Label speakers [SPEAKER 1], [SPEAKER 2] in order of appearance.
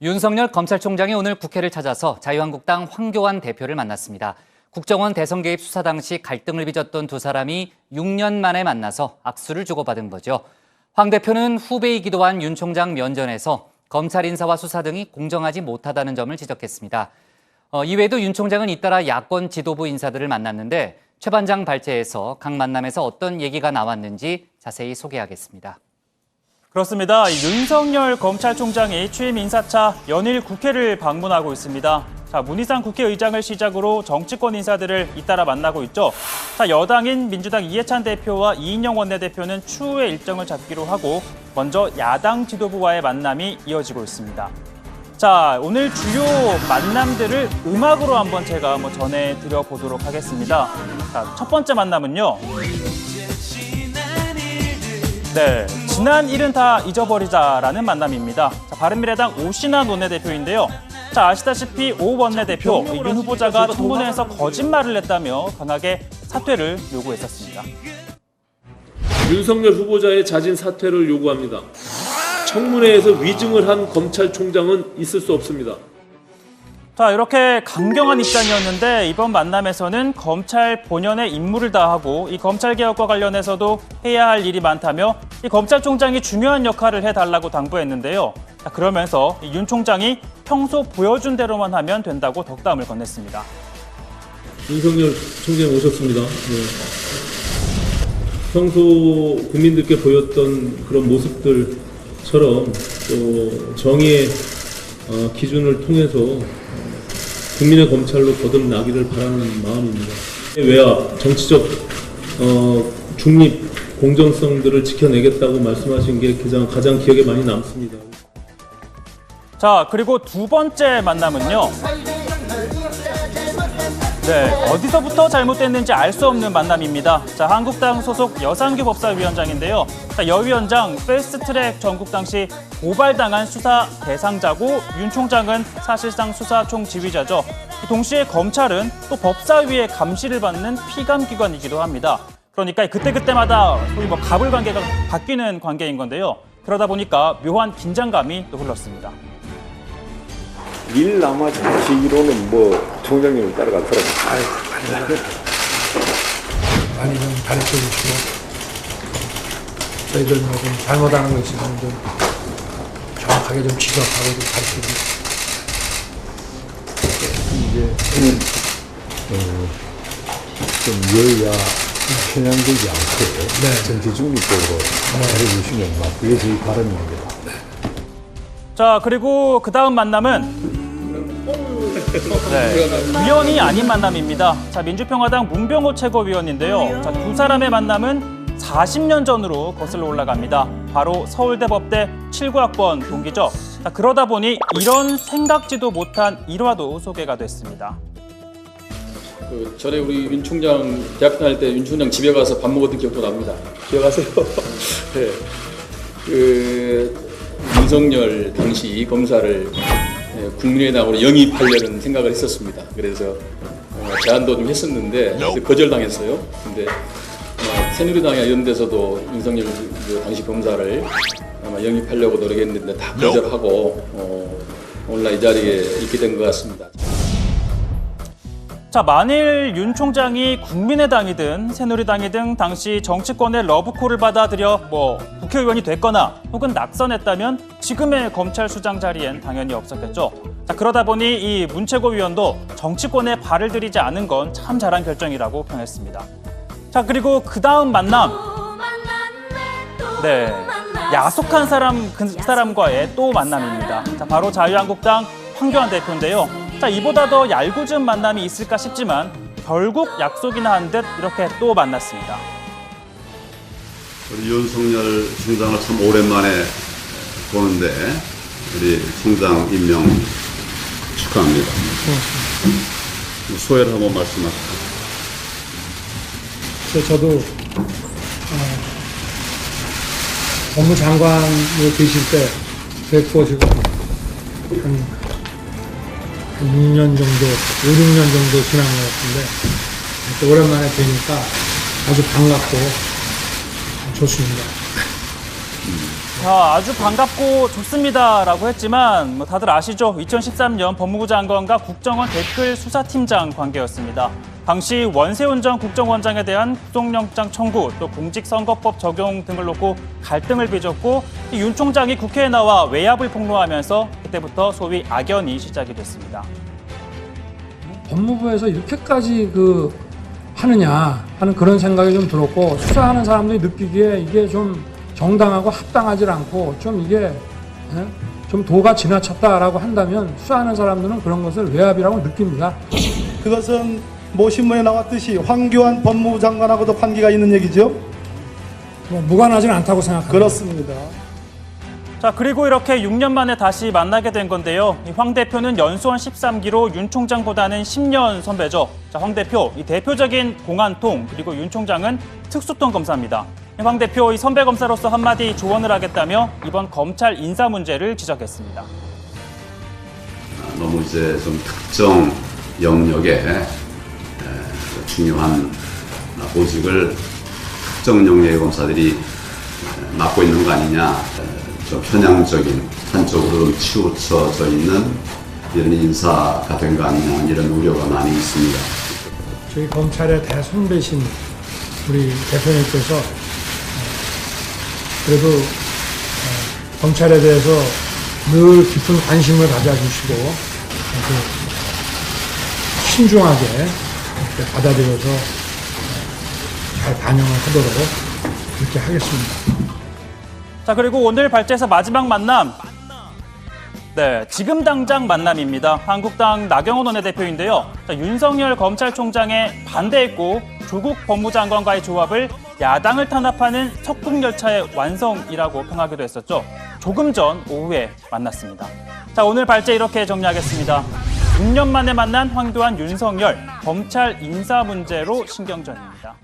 [SPEAKER 1] 윤석열 검찰총장이 오늘 국회를 찾아서 자유한국당 황교안 대표를 만났습니다. 국정원 대선 개입 수사 당시 갈등을 빚었던 두 사람이 6년 만에 만나서 악수를 주고받은 거죠. 황 대표는 후배이기도 한 윤 총장 면전에서 검찰 인사와 수사 등이 공정하지 못하다는 점을 지적했습니다. 이외에도 윤 총장은 잇따라 야권 지도부 인사들을 만났는데 최 반장 발제에서 각 만남에서 어떤 얘기가 나왔는지 자세히 소개하겠습니다.
[SPEAKER 2] 그렇습니다. 윤석열 검찰총장이 취임 인사차 연일 국회를 방문하고 있습니다. 문희상 국회의장을 시작으로 정치권 인사들을 잇따라 만나고 있죠. 여당인 민주당 이해찬 대표와 이인영 원내대표는 추후에 일정을 잡기로 하고 먼저 야당 지도부와의 만남이 이어지고 있습니다. 오늘 주요 만남들을 음악으로 한번 제가 전해드려 보도록 하겠습니다. 첫 번째 만남은요. 지난 일은 다 잊어버리자라는 만남입니다. 바른미래당 오신환 원내대표인데요. 아시다시피 오 원내대표, 윤 후보자가 청문회에서 거짓말을 했다며 강하게 사퇴를 요구했었습니다.
[SPEAKER 3] 윤석열 후보자의 자진 사퇴를 요구합니다. 청문회에서 위증을 한 검찰총장은 있을 수 없습니다.
[SPEAKER 2] 이렇게 강경한 입장이었는데 이번 만남에서는 검찰 본연의 임무를 다하고 이 검찰개혁과 관련해서도 해야 할 일이 많다며 이 검찰총장이 중요한 역할을 해달라고 당부했는데요. 그러면서 윤 총장이 평소 보여준 대로만 하면 된다고 덕담을 건넸습니다.
[SPEAKER 3] 윤석열 총장 오셨습니다. 평소 국민들께 보였던 그런 모습들처럼 또 정의의 기준을 통해서 국민의 검찰로 거듭나기를 바라는 마음입니다. 외압, 정치적 중립, 공정성들을 지켜내겠다고 말씀하신 게 가장 기억에 많이 남습니다.
[SPEAKER 2] 그리고 두 번째 만남은요. 어디서부터 잘못됐는지 알 수 없는 만남입니다. 한국당 소속 여상규 법사위원장인데요. 여 위원장 패스트트랙 전국 당시 고발당한 수사 대상자고 윤 총장은 사실상 수사 총지휘자죠. 동시에 검찰은 또 법사위의 감시를 받는 피감기관이기도 합니다. 그러니까 그때그때마다 소위 갑을 관계가 바뀌는 관계인 건데요. 그러다 보니까 묘한 긴장감이 또 흘렀습니다.
[SPEAKER 4] 일 남아 정치로는 총장님을 따라가더라고요.
[SPEAKER 5] 많이 좀 가르쳐 주시고 저희들 좀 잘못하는 거 있으면 좀 정확하게 좀 지적하고 좀 가르쳐 주시고.
[SPEAKER 4] 이제 좀 여야 편향되지 않게 정치 중립적으로 잘해주시면 그게 저희 바람입니다.
[SPEAKER 2] 그리고 그 다음 만남은 위원이 아닌 만남입니다. 민주평화당 문병호 최고위원인데요. 두 사람의 만남은 40년 전으로 거슬러 올라갑니다. 바로 서울대 법대 79학번 동기죠. 그러다 보니 이런 생각지도 못한 일화도 소개가 됐습니다.
[SPEAKER 6] 전에 우리 윤 총장 대학 다닐 때 윤 총장 집에 가서 밥 먹었던 기억도 납니다. 기억하세요? 네. 윤석열 당시 검사를 국민의당으로 영입하려는 생각을 했었습니다. 그래서 제안도 좀 했었는데 거절당했어요. 근데 새누리당이나 이런 데서도 윤석열 당시 검사를 아마 영입하려고 노력했는데 다 거절하고 오늘날 이 자리에 있게 된 것 같습니다.
[SPEAKER 2] 만일 윤 총장이 국민의당이든 새누리당이든 당시 정치권의 러브콜을 받아들여 국회의원이 됐거나 혹은 낙선했다면 지금의 검찰수장 자리엔 당연히 없었겠죠. 그러다 보니 이 문 최고위원도 정치권에 발을 들이지 않은 건 참 잘한 결정이라고 평했습니다. 그리고 그 다음 만남. 야속한 사람, 그 사람과의 또 만남입니다. 바로 자유한국당 황교안 대표인데요. 이보다 더 얄궂은 만남이 있을까 싶지만 결국 약속이나 한 듯 이렇게 또 만났습니다.
[SPEAKER 7] 우리 윤석열 총장을 참 오랜만에 보는데 우리 총장 임명 축하합니다. 소회를 한번 말씀하시죠.
[SPEAKER 5] 저도 법무장관으로 계실 때 뵙고 지금 한 6년 정도, 5, 6년 정도 지난 것 같은데 또 오랜만에 뵈니까 아주 반갑고 좋습니다.
[SPEAKER 2] 자, 아주 반갑고 좋습니다라고 했지만 뭐 다들 아시죠? 2013년 법무부 장관과 국정원 댓글 수사팀장 관계였습니다. 당시 원세훈 전 국정원장에 대한 구속영장 청구, 또 공직선거법 적용 등을 놓고 갈등을 빚었고 이 윤 총장이 국회에 나와 외압을 폭로하면서 그때부터 소위 악연이 시작이 됐습니다.
[SPEAKER 5] 법무부에서 이렇게까지 하느냐 하는 그런 생각이 좀 들었고, 수사하는 사람들이 느끼기에 이게 좀 정당하고 합당하지 않고 좀 이게 좀 도가 지나쳤다라고 한다면 수사하는 사람들은 그런 것을 외압이라고 느낍니다.
[SPEAKER 8] 그것은 모 신문에 나왔듯이 황교안 법무부 장관하고도 관계가 있는 얘기죠?
[SPEAKER 5] 무관하지는 않다고 생각합니다.
[SPEAKER 8] 그렇습니다.
[SPEAKER 2] 자, 그리고 이렇게 6년 만에 다시 만나게 된 건데요. 이 황 대표는 연수원 13기로 윤 총장보다는 10년 선배죠. 자, 황 대표, 이 대표적인 공안통, 그리고 윤 총장은 특수통 검사입니다. 황 대표, 이 선배 검사로서 한마디 조언을 하겠다며 이번 검찰 인사 문제를 지적했습니다.
[SPEAKER 7] 너무 이제 좀 특정 영역에 중요한 보직을 특정 영역의 검사들이 맡고 있는 거 아니냐, 좀 편향적인 한쪽으로 좀 치우쳐져 있는 이런 인사가 된 거 아니냐, 이런 우려가 많이 있습니다.
[SPEAKER 5] 저희 검찰의 대선배신 우리 대표님께서 그래도 검찰에 대해서 늘 깊은 관심을 가져주시고 신중하게 이렇게 받아들여서 잘 반영을 하도록 그렇게 하겠습니다.
[SPEAKER 2] 자, 그리고 오늘 발제에서 마지막 만남. 네, 지금 당장 만남입니다. 한국당 나경원 원내대표인데요. 자, 윤석열 검찰총장에 반대했고 조국 법무장관과의 조합을 야당을 탄압하는 석궁열차의 완성이라고 평하기도 했었죠. 조금 전 오후에 만났습니다. 자, 오늘 발제 이렇게 정리하겠습니다. 6년 만에 만난 황교안, 윤석열, 검찰 인사 문제로 신경전입니다.